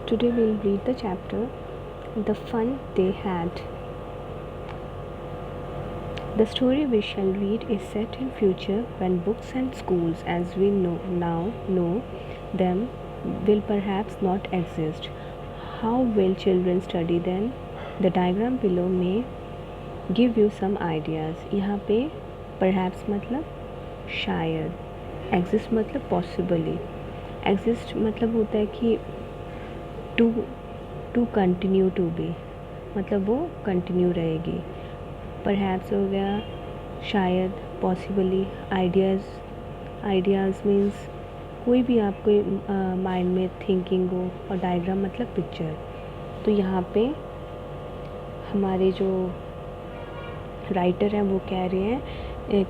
Today we'll read the chapter The Fun They Had. The story we shall read is set in future when books and schools as we know them will perhaps not exist. How will children study then? The diagram below may give you some ideas. यहाँ पे perhaps मतलब शायद, exist मतलब possibly, exist मतलब होता है कि to continue to be, मतलब वो कंटिन्यू रहेगी. परहैप्स हो गया शायद, पॉसिबली, आइडियाज़ मीन्स कोई भी आपको माइंड में थिंकिंग हो, और डायग्राम मतलब पिक्चर. तो यहाँ पे हमारे जो राइटर हैं वो कह रहे हैं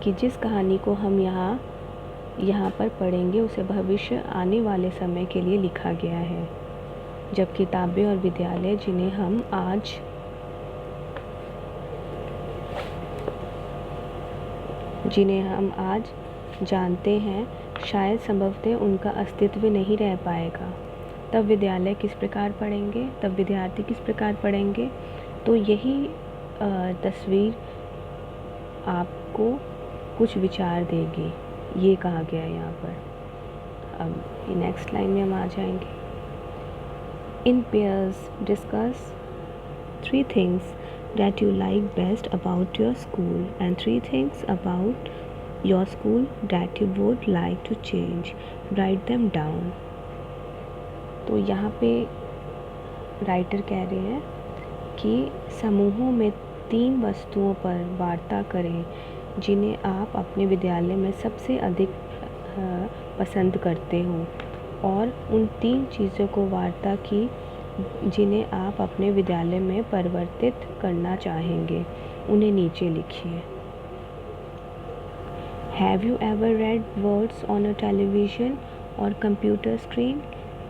कि जिस कहानी को हम यहाँ पर पढ़ेंगे उसे भविष्य आने वाले समय के लिए लिखा गया है, जब किताबें और विद्यालय जिन्हें हम आज जानते हैं शायद संभवतः उनका अस्तित्व नहीं रह पाएगा. तब विद्यालय किस प्रकार पढ़ेंगे, तब विद्यार्थी किस प्रकार पढ़ेंगे. तो यही तस्वीर आपको कुछ विचार देगी, ये कहा गया है यहाँ पर. अब नेक्स्ट लाइन में हम आ जाएंगे. In pairs, discuss 3 things that you like best about your school and 3 things about your school that you would like to change. Write them down. तो यहाँ पे राइटर कह रहे हैं कि समूहों में 3 वस्तुओं पर वार्ता करें जिन्हें आप अपने विद्यालय में सबसे अधिक पसंद करते हो, और उन 3 चीज़ों को वार्ता की जिन्हें आप अपने विद्यालय में परिवर्तित करना चाहेंगे. उन्हें नीचे लिखिए. Have you ever read words on a television or computer screen?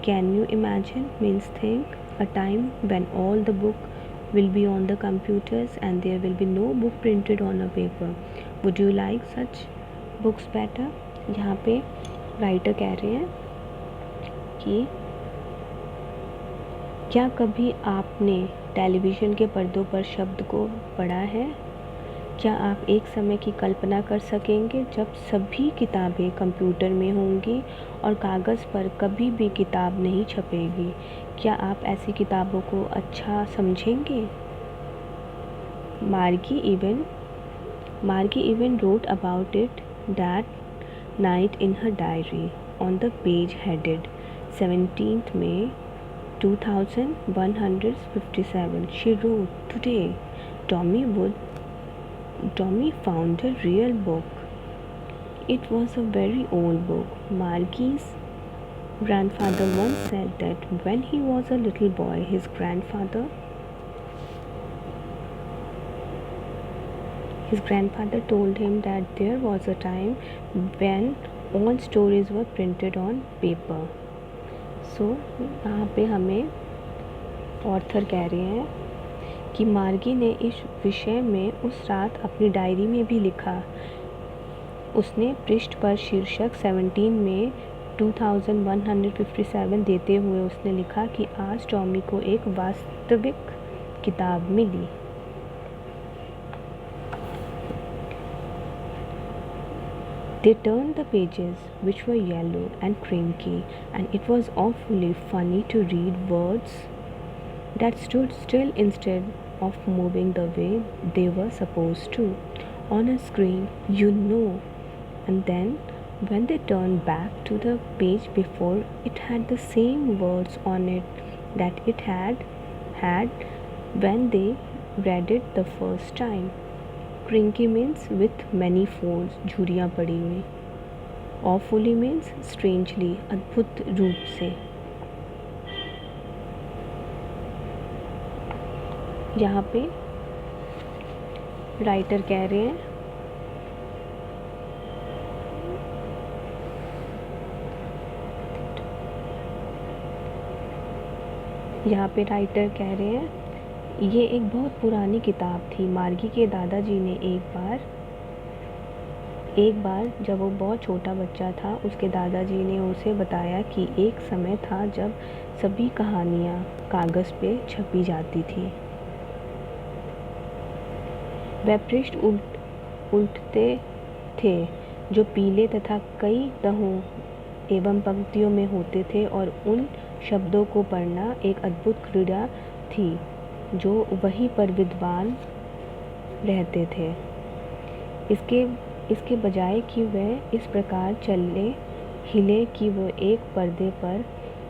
Can you imagine means think a time when all the book will be on the computers and there will be no book printed on a paper. Would you like such books better? यहाँ पे writer कह रहे हैं कि क्या कभी आपने television के पर्दों पर शब्द को पढ़ा है? क्या आप एक समय की कल्पना कर सकेंगे जब सभी किताबें कंप्यूटर में होंगी और कागज़ पर कभी भी किताब नहीं छपेगी? क्या आप ऐसी किताबों को अच्छा समझेंगे? मार्गी even wrote about it that night in her diary. On the page headed 17th May 2157, she wrote, "Today, Tommy found a real book. It was a very old book. Margie's grandfather once said that when he was a little boy, his grandfather told him that there was a time when all stories were printed on paper." सो यहाँ पे हमें author कह रहे हैं कि मार्गी ने इस विषय में उस रात अपनी डायरी में भी लिखा. उसने पृष्ठ पर शीर्षक 17 में 2157 देते हुए उसने लिखा कि आज टॉमी को एक वास्तविक किताब मिली. They turned the pages, which were yellow and crinkly, and it was awfully funny to read words that stood still instead of moving the way they were supposed to on a screen, And then, when they turned back to the page before, it had the same words on it that it had when they read it the first time. Crinky means with many folds, झुर्रियाँ पड़ी हुई. Awfully means strangely, अद्भुत रूप से. यहाँ पे writer कह रहे हैं ये एक बहुत पुरानी किताब थी. मार्गी के दादाजी ने एक बार एक बार जब वो बहुत छोटा बच्चा था, उसके दादाजी ने उसे बताया कि एक समय था जब सभी कहानियाँ कागज़ पे छपी जाती थी। वह पृष्ठ उल्टते थे जो पीले तथा कई तहों एवं पंक्तियों में होते थे, और उन शब्दों को पढ़ना एक अद्भुत क्रीड़ा थी जो वहीं पर विद्वान रहते थे। इसके बजाय कि वह इस प्रकार चले हिले कि वो एक पर्दे पर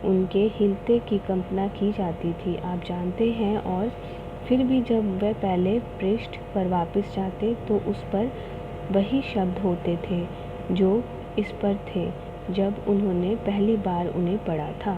उनके हिलते की कल्पना की जाती थी, आप जानते हैं। और फिर भी जब वह पहले पृष्ठ पर वापस जाते तो उस पर वही शब्द होते थे जो इस पर थे जब उन्होंने पहली बार उन्हें पढ़ा था।